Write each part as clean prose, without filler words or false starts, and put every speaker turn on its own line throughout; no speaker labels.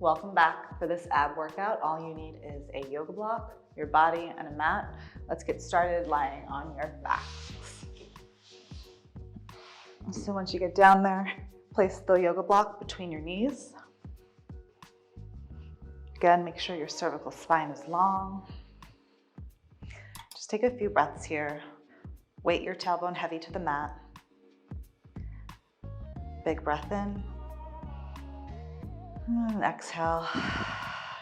Welcome back. For this ab workout, all you need is a yoga block, your body, and a mat. Let's get started lying on your backs. So once you get down there, place the yoga block between your knees. Again, make sure your cervical spine is long. Just take a few breaths here. Weight your tailbone heavy to the mat. Big breath in. And exhale.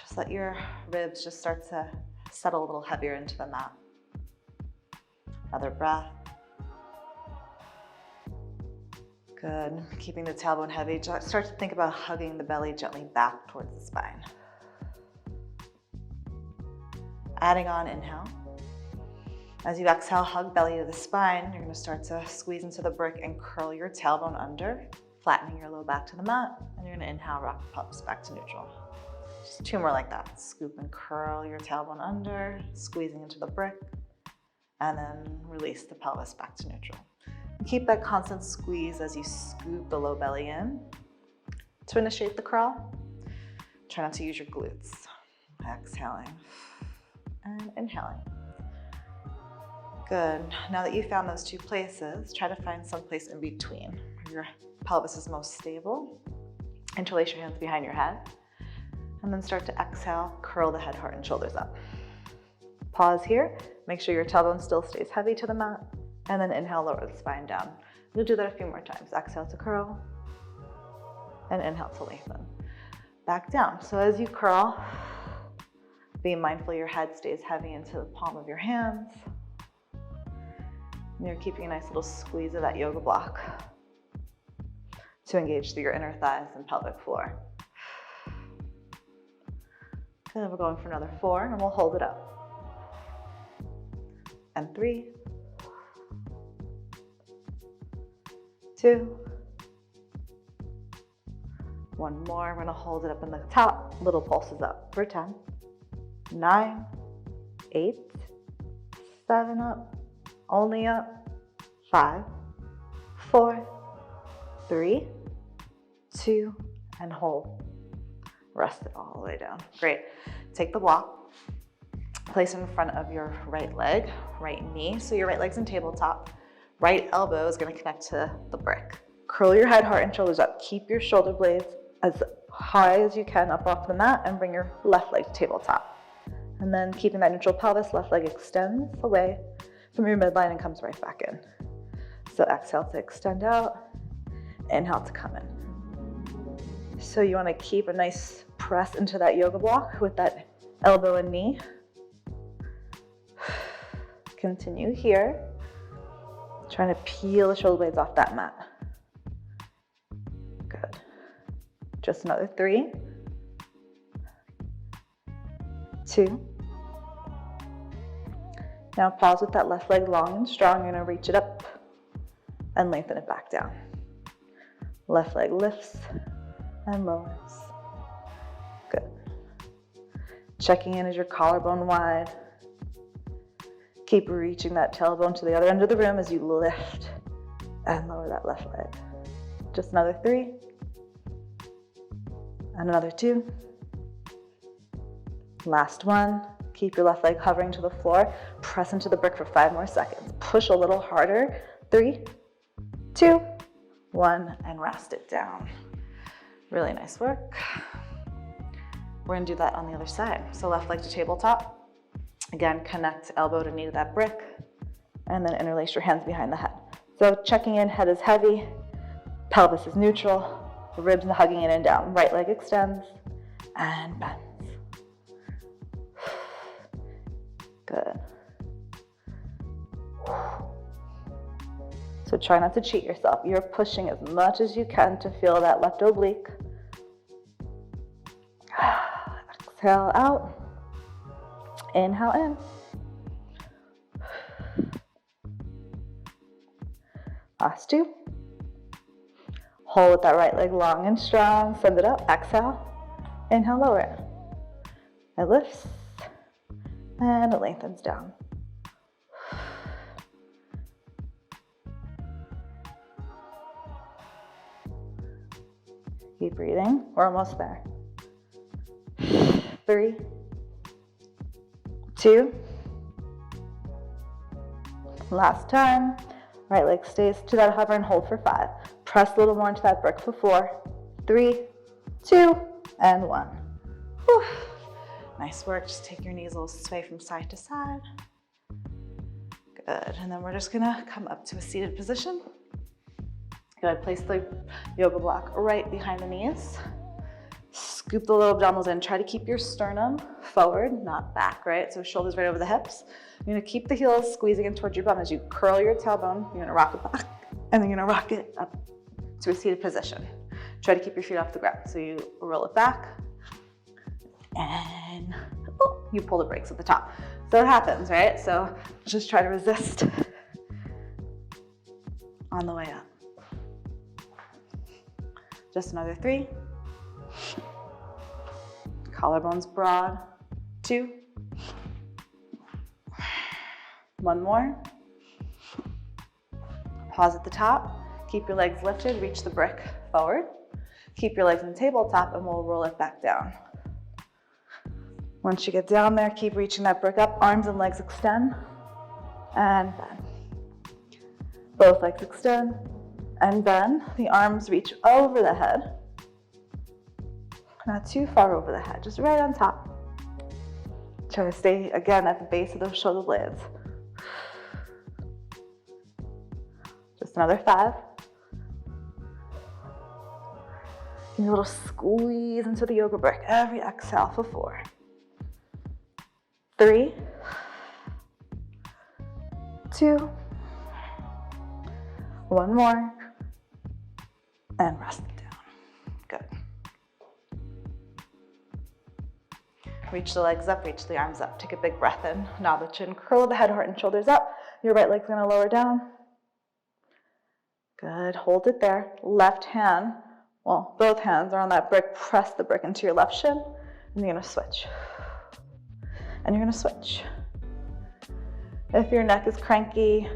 Just let your ribs just start to settle a little heavier into the mat. Another breath. Good. Keeping the tailbone heavy. Start to think about hugging the belly gently back towards the spine. Adding on, inhale. As you exhale, hug belly to the spine. You're going to start to squeeze into the brick and curl your tailbone under, flattening your low back to the mat. And you're going to inhale, rock the pelvis back to neutral. Just 2 more like that. Scoop and curl your tailbone under, squeezing into the brick, and then release the pelvis back to neutral. Keep that constant squeeze as you scoop the low belly in. To initiate the crawl, try not to use your glutes. Exhaling and inhaling. Good. Now that you've found those 2 places, try to find some place in between where your pelvis is most stable. Interlace your hands behind your head. And then start to exhale, curl the head, heart, and shoulders up. Pause here. Make sure your tailbone still stays heavy to the mat. And then inhale, lower the spine down. You'll do that a few more times. Exhale to curl. And inhale to lengthen. Back down. So as you curl, be mindful your head stays heavy into the palm of your hands. And you're keeping a nice little squeeze of that yoga block to engage through your inner thighs and pelvic floor. Good, we're going for another 4, and we'll hold it up. And 3, 2, 1 more. We're gonna hold it up in the top, little pulses up for 10, 9, 8, 7 up. Only up. 5, 4, 3, 2, and hold. Rest it all the way down. Great. Take the block, place it in front of your right leg, right knee. So your right leg's in tabletop. Right elbow is going to connect to the brick. Curl your head, heart, and shoulders up. Keep your shoulder blades as high as you can up off the mat and bring your left leg to tabletop. And then keeping that neutral pelvis, left leg extends away from your midline and comes right back in. So exhale to extend out, inhale to come in. So you want to keep a nice press into that yoga block with that elbow and knee. Continue here. Trying to peel the shoulder blades off that mat. Good. Just another 3, 2. Now pause with that left leg long and strong. You're gonna reach it up and lengthen it back down. Left leg lifts and lowers. Good. Checking in as your collarbone wide. Keep reaching that tailbone to the other end of the room as you lift and lower that left leg. Just another 3. And another 2. Last 1. Keep your left leg hovering to the floor. Press into the brick for 5 more seconds. Push a little harder. 3, 2, 1, and rest it down. Really nice work. We're gonna do that on the other side. So left leg to tabletop. Again, connect elbow to knee to that brick, and then interlace your hands behind the head. So checking in, head is heavy, pelvis is neutral, the ribs and hugging in and down. Right leg extends and bends. Good. So try not to cheat yourself. You're pushing as much as you can to feel that left oblique. Exhale out. Inhale in. Last 2. Hold with that right leg long and strong. Send it up. Exhale. Inhale, lower it. It lifts. And it lengthens down. Keep breathing. We're almost there. 3, 2. Last time. Right leg stays to that hover and hold for 5. Press a little more into that brick for 4, 3, 2, and 1. Whew. Nice work. Just take your knees a little sway from side to side. Good. And then we're just gonna come up to a seated position. Good. Place the yoga block right behind the knees. Scoop the low abdominals in. Try to keep your sternum forward, not back, right? So shoulders right over the hips. You're gonna keep the heels squeezing in towards your bum as you curl your tailbone. You're gonna rock it back, and then you're gonna rock it up to a seated position. Try to keep your feet off the ground. So you roll it back, and you pull the brakes at the top. So it happens, right? So just try to resist on the way up. Just another 3. Collarbones broad. 2. 1 more. Pause at the top. Keep your legs lifted. Reach the brick forward. Keep your legs on the tabletop, and we'll roll it back down. Once you get down there, keep reaching that brick up. Arms and legs extend, and bend. Both legs extend and bend. The arms reach over the head. Not too far over the head, just right on top. Try to stay, again, at the base of those shoulder blades. Just another 5. Give me a little squeeze into the yoga brick. Every exhale for 4. 3, 2, 1 more, and rest it down. Good. Reach the legs up, reach the arms up. Take a big breath in, nod the chin, curl the head, heart, and shoulders up. Your right leg's gonna lower down. Good, hold it there. Left hand, well, both hands are on that brick. Press the brick into your left shin, and you're gonna switch. And you're gonna switch. If your neck is cranky,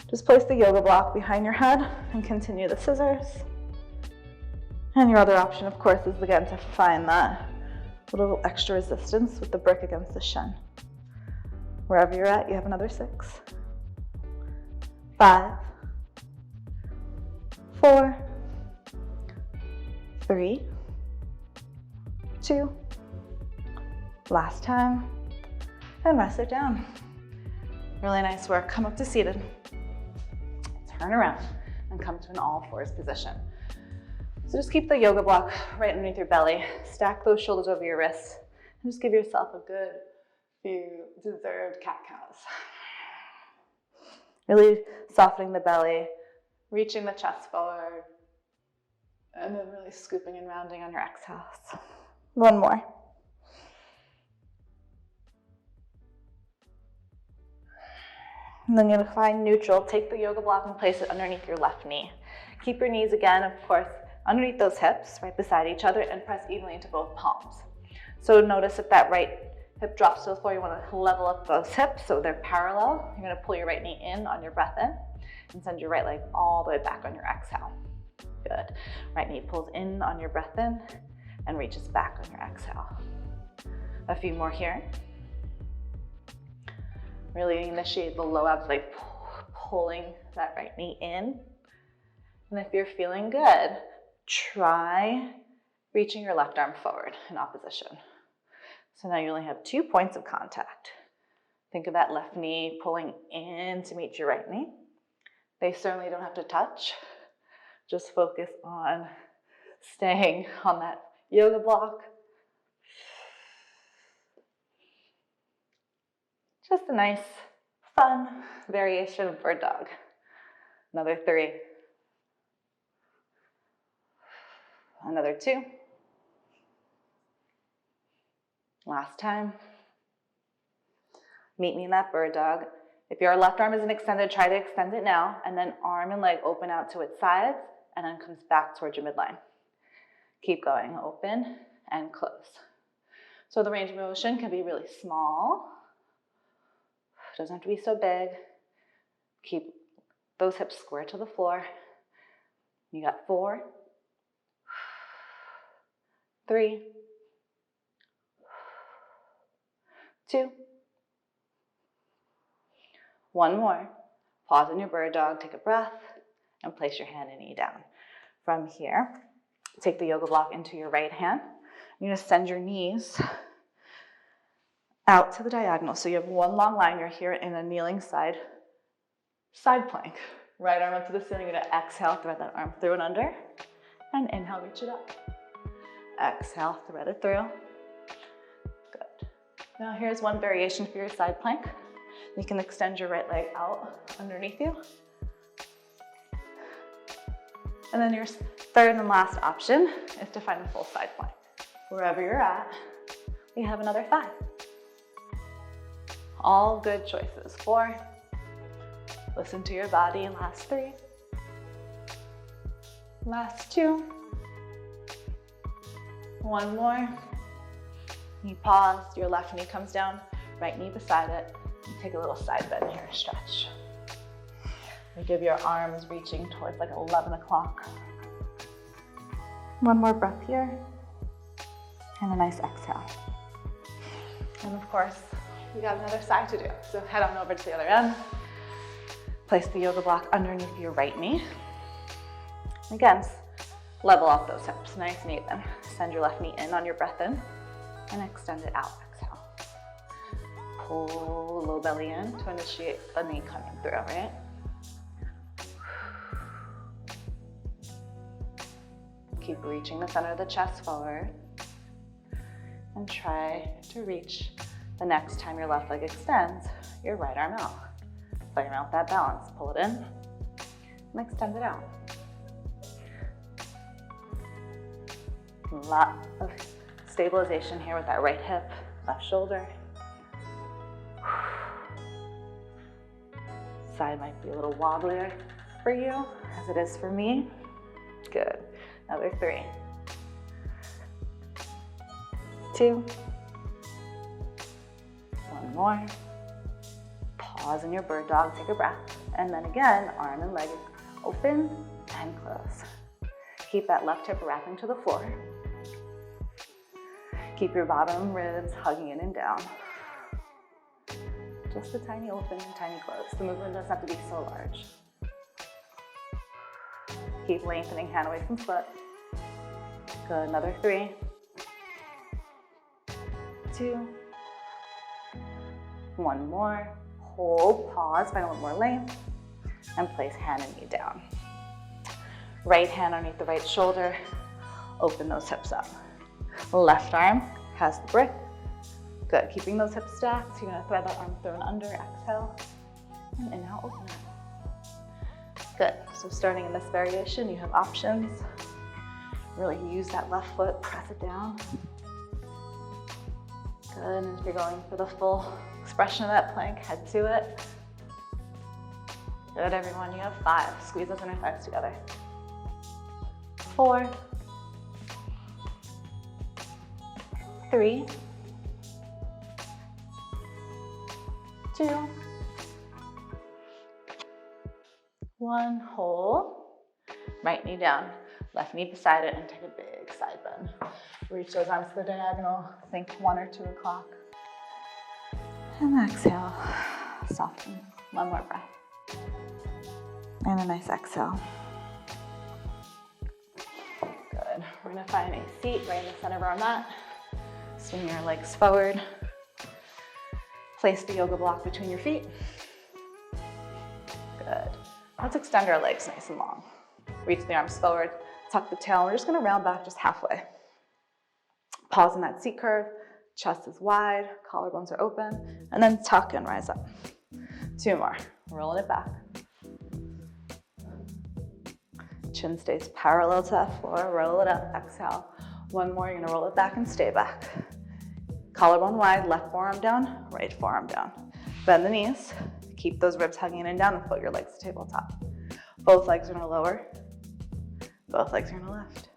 just place the yoga block behind your head and continue the scissors. And your other option, of course, is again to find that little extra resistance with the brick against the shin. Wherever you're at, you have another 6, 5, 4, 3, 2, last time, and rest it down. Really nice work. Come up to seated. Turn around and come to an all fours position. So just keep the yoga block right underneath your belly. Stack those shoulders over your wrists and just give yourself a good few deserved cat-cows. Really softening the belly, reaching the chest forward, and then really scooping and rounding on your exhales. 1 more. And then you're gonna find neutral. Take the yoga block and place it underneath your left knee. Keep your knees again, of course, underneath those hips, right beside each other, and press evenly into both palms. So notice if that right hip drops to the floor, you wanna level up those hips so they're parallel. You're gonna pull your right knee in on your breath in and send your right leg all the way back on your exhale. Good. Right knee pulls in on your breath in and reaches back on your exhale. A few more here. Really initiate the low abs by pulling that right knee in. And if you're feeling good, try reaching your left arm forward in opposition. So now you only have 2 points of contact. Think of that left knee pulling in to meet your right knee. They certainly don't have to touch. Just focus on staying on that yoga block. Just a nice, fun variation of bird dog. Another 3. Another 2. Last time. Meet me in that bird dog. If your left arm isn't extended, try to extend it now, and then arm and leg open out to its sides, and then comes back towards your midline. Keep going, open and close. So the range of motion can be really small. Doesn't have to be so big. Keep those hips square to the floor. You got 4, 3, 2. One more. Pause in your bird dog, take a breath, and place your hand and knee down. From here, take the yoga block into your right hand. You're going to send your knees out to the diagonal. So you have one long line. You're here in a kneeling side plank. Right arm up to the ceiling. You're going to exhale, thread that arm through and under. And inhale, reach it up. Exhale, thread it through. Good. Now here's one variation for your side plank. You can extend your right leg out underneath you. And then your third and last option is to find a full side plank. Wherever you're at, we have another 5. All good choices. 4. Listen to your body. Last 3. Last 2. One more. You pause, your left knee comes down, right knee beside it. You take a little side bend here, stretch. You give your arms reaching towards like 11 o'clock. One more breath here. And a nice exhale. And of course, we got another side to do. So head on over to the other end. Place the yoga block underneath your right knee. Again, level off those hips, nice and even. Send your left knee in on your breath in and extend it out, exhale. Pull the low belly in to initiate the knee coming through, right? Keep reaching the center of the chest forward. And try to reach the next time your left leg extends, your right arm out. Play around with that balance. Pull it in and extend it out. A lot of stabilization here with that right hip, left shoulder. Side might be a little wobblier for you, as it is for me. Good. Another 3. 2. One more. Pause in your bird dog, take a breath. And then again, arm and leg open and close. Keep that left hip wrapping to the floor. Keep your bottom ribs hugging in and down. Just a tiny open and tiny close. The movement doesn't have to be so large. Keep lengthening hand away from foot. Good, another 3. 2. One more. Hold, pause, find a little more length, and place hand and knee down. Right hand underneath the right shoulder. Open those hips up. Left arm has the brick. Good, keeping those hips stacked. You're gonna thread that arm through and under, exhale, and inhale, open it. Good, so starting in this variation, you have options. Really use that left foot, press it down. Good, and if you're going for the full expression of that plank, head to it. Good, everyone, you have 5. Squeeze those inner thighs together. 4. 3. 2. 1, hold. Right knee down, left knee beside it, and take a big side bend. Reach those arms to the diagonal. Think 1 or 2 o'clock. And exhale, soften. One more breath. And a nice exhale. Good. We're gonna find a seat right in the center of our mat. Swing your legs forward. Place the yoga block between your feet. Good. Let's extend our legs nice and long. Reach the arms forward, tuck the tail. We're just gonna round back just halfway. Pause in that seat curve. Chest is wide, collarbones are open, and then tuck and rise up. 2 more. Rolling it back. Chin stays parallel to that floor. Roll it up. Exhale. 1 more. You're gonna roll it back and stay back. Collarbone wide. Left forearm down. Right forearm down. Bend the knees. Keep those ribs hugging in and down, and float your legs to tabletop. Both legs are gonna lower. Both legs are gonna lift.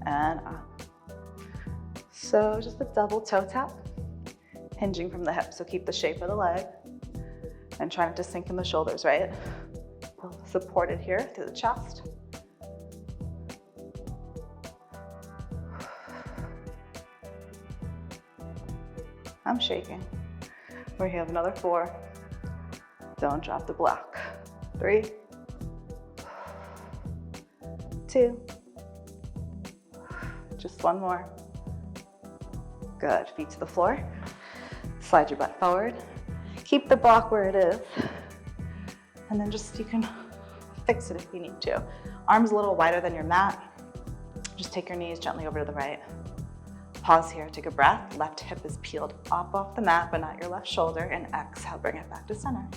And up. So just a double toe tap, hinging from the hip. So keep the shape of the leg and try not to sink in the shoulders, right? Supported here through the chest. I'm shaking. We have another 4. Don't drop the block. 3, 2, just one more. Good, feet to the floor. Slide your butt forward. Keep the block where it is. And then just, you can fix it if you need to. Arms a little wider than your mat. Just take your knees gently over to the right. Pause here, take a breath. Left hip is peeled up off the mat, but not your left shoulder. And exhale, bring it back to center.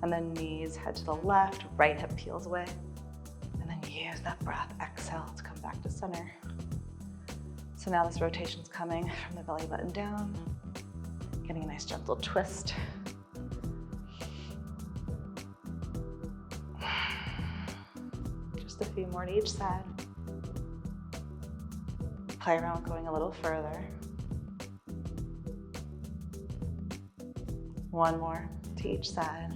And then knees head to the left, right hip peels away. And then use that breath, exhale to come back to center. So now this rotation's coming from the belly button down, getting a nice gentle twist. Just a few more to each side. Play around with going a little further. One more to each side.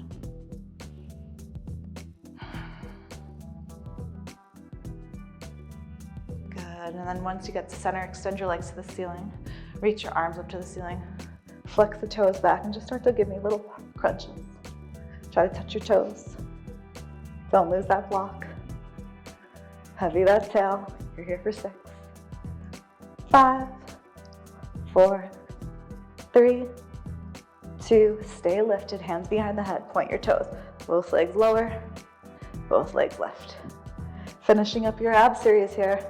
Good, and then once you get to center, extend your legs to the ceiling. Reach your arms up to the ceiling. Flex the toes back and just start to give me little crunches. Try to touch your toes. Don't lose that block. Heavy that tail. You're here for 6, 5, 4, 3, 2, stay lifted, hands behind the head, point your toes. Both legs lower, both legs lift. Finishing up your ab series here.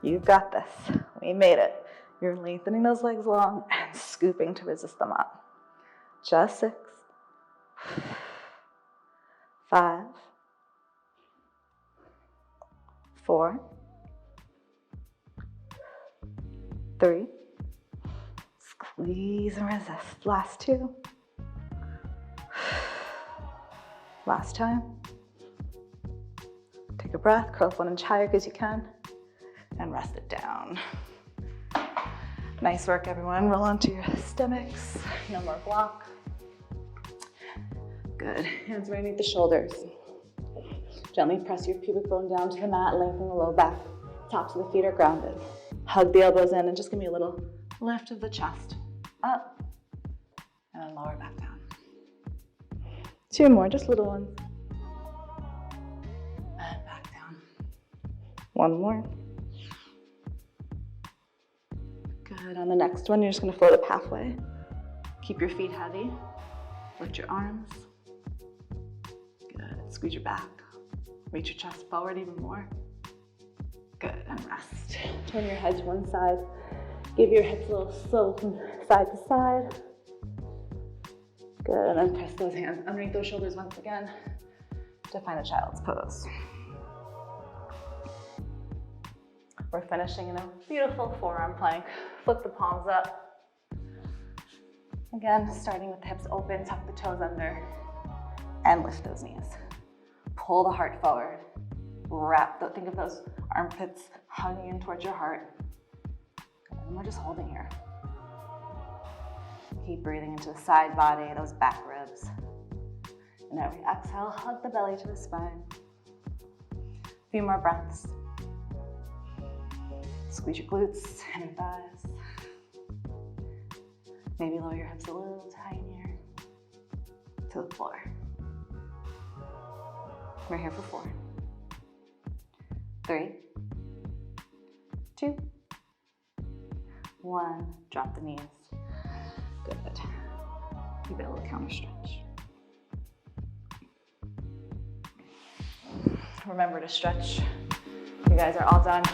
You've got this. We made it. You're lengthening those legs long and scooping to resist them up. Just 6, 5, 4, 3, squeeze and resist. Last 2. Last time. Take a breath, curl up 1 inch higher because you can, and rest it down. Nice work, everyone. Roll onto your stomachs. No more block. Good. Hands right underneath the shoulders. Gently press your pubic bone down to the mat, lengthen the low back. Tops of the feet are grounded. Hug the elbows in and just give me a little lift of the chest. Up, and then lower back down. 2 more, just little ones. And back down. 1 more. Good, on the next one, you're just gonna float up halfway. Keep your feet heavy. Lift your arms. Good, squeeze your back. Reach your chest forward even more. Good, and rest. Turn your head to one side. Give your hips a little slow from side to side. Good, and then press those hands underneath those shoulders once again to find a child's pose. We're finishing in a beautiful forearm plank. Flip the palms up. Again, starting with the hips open, tuck the toes under, and lift those knees. Pull the heart forward. Think of those armpits hugging in towards your heart. And we're just holding here. Keep breathing into the side body, those back ribs. And every exhale, hug the belly to the spine. A few more breaths. Squeeze your glutes and your thighs. Maybe lower your hips a little tinier to the floor. We're here for 4, 3, 2, 1. Drop the knees. Good. Give it a little counter stretch. Remember to stretch. You guys are all done.